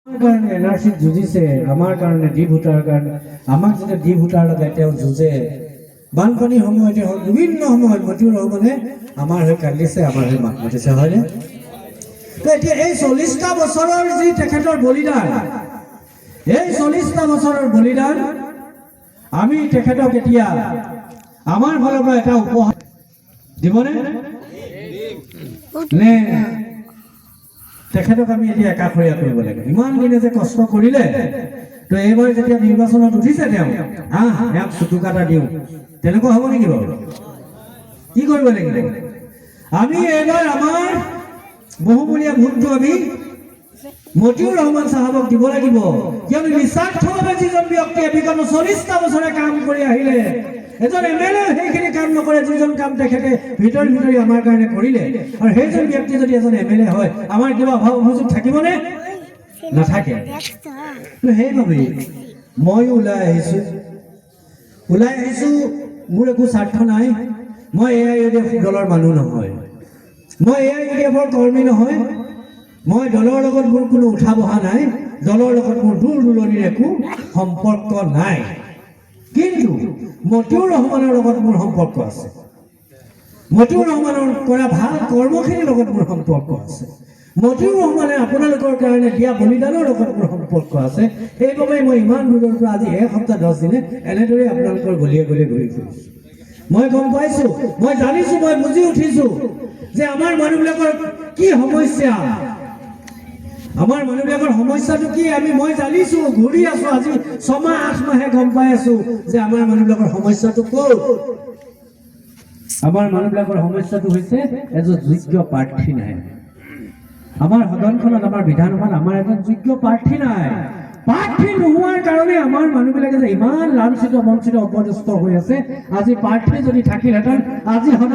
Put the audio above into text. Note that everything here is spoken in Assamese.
কাৰণে এনআৰচিত যুঁজিছে, আমাৰ কাৰণে ডি ভোটাৰ কাৰণে, আমাক যেতিয়া ডি ভোটাৰ লগাই তেওঁ যুঁজে, বানপানীৰ সময়তে হওক বিভিন্ন সময়ত মতিউৰ ৰহমানে আমাৰ হৈ কান্দিছে, আমাৰ হৈ মাত মাতিছে, হয়নে? এতিয়া এই 40টা বছৰৰ যি তেখেতৰ বলিদান, এই 40টা বছৰৰ বলিদান আমি তেখেতক এতিয়া আমাৰ ফালৰ পৰা এটা উপহাৰ দিবনে নে তেখেতক আমি এতিয়া একাষৰীয়া কৰিব লাগে? ইমান দিনে যে কষ্ট কৰিলে, তো এইবাৰ যেতিয়া নিৰ্বাচনত উঠিছে তেওঁ ইয়াক চুটুকা এটা দিওঁ, তেনেকুৱা হ'ব নেকি বাৰু? কি কৰিব লাগিব? আমি এইবাৰ আমাৰ বহুমূলীয়া ভোটটো আমি মতিউৰ ৰহমান চাহাবক দিব লাগিব, কিয়নো নিস্বাৰ্থভাৱে যিজন ব্যক্তিয়ে বিগত 40টা বছৰে কাম কৰি আহিলে, এজন এমএলএ সেইখিনি কাম নকৰে যিজন কাম তেখেতে ভিতৰি ভিতৰি আমাৰ কাৰণে কৰিলে, আৰু সেইজন ব্যক্তি যদি এজন এমএলএ হয়, আমাৰ কিবা অভাৱ অভিযোগ থাকিবনে? নাথাকে। সেইবাবেই মই ওলাই আহিছো, মোৰ একো স্বাৰ্থ নাই। মই AIUDF দলৰ মানুহ নহয়, মই AIUDFৰ কৰ্মী নহয়, মই দলৰ লগত মোৰ কোনো উঠা বহা নাই, দলৰ লগত মোৰ দূৰ দূৰণিৰ একো সম্পৰ্ক নাই, কিন্তু মতিউৰ ৰহমানৰ লগত মোৰ সম্পৰ্ক আছে। মতিউৰ ৰহমানৰ কৰা ভাল কৰ্মখিনিৰ লগত মোৰ সম্পৰ্ক আছে। মতিউৰ ৰহমানে আপোনালোকৰ কাৰণে দিয়া বলিদানৰ লগত মোৰ সম্পৰ্ক আছে। সেইবাবে মই ইমান দূৰৰ পৰা আজি এসপ্তাহ 10 দিনে এনেদৰে আপোনালোকৰ গলিয়ে গলিয়ে ঘূৰি ফুৰিছোঁ। মই গম পাইছোঁ, মই জানিছোঁ, মই বুজি উঠিছোঁ যে আমাৰ মানুহবিলাকৰ কি সমস্যা, আমাৰ মানুহবিলাকৰ সমস্যাটো কি মই জানিছোঁ, ঘূৰি আছোঁ। আজি 6 মাহ 8 মাহে গম পাই আছোঁ যে আমাৰ মানুহবিলাকৰ সমস্যাটো ক'ত। আমাৰ মানুহবিলাকৰ সমস্যাটো হৈছে এজন যোগ্য প্ৰাৰ্থী নাই। আমাৰ সদনখনত, আমাৰ বিধানসভাত আমাৰ এজন যোগ্য প্ৰাৰ্থী নাই। প্ৰাৰ্থী নোহোৱাৰ কাৰণে আমাৰ মানুহবিলাকে যে ইমান লাঞ্ছিত বঞ্চিত অপদস্থ হৈ আছে। আজি প্ৰাৰ্থী যদি থাকিলহেঁতেন, আজি সদন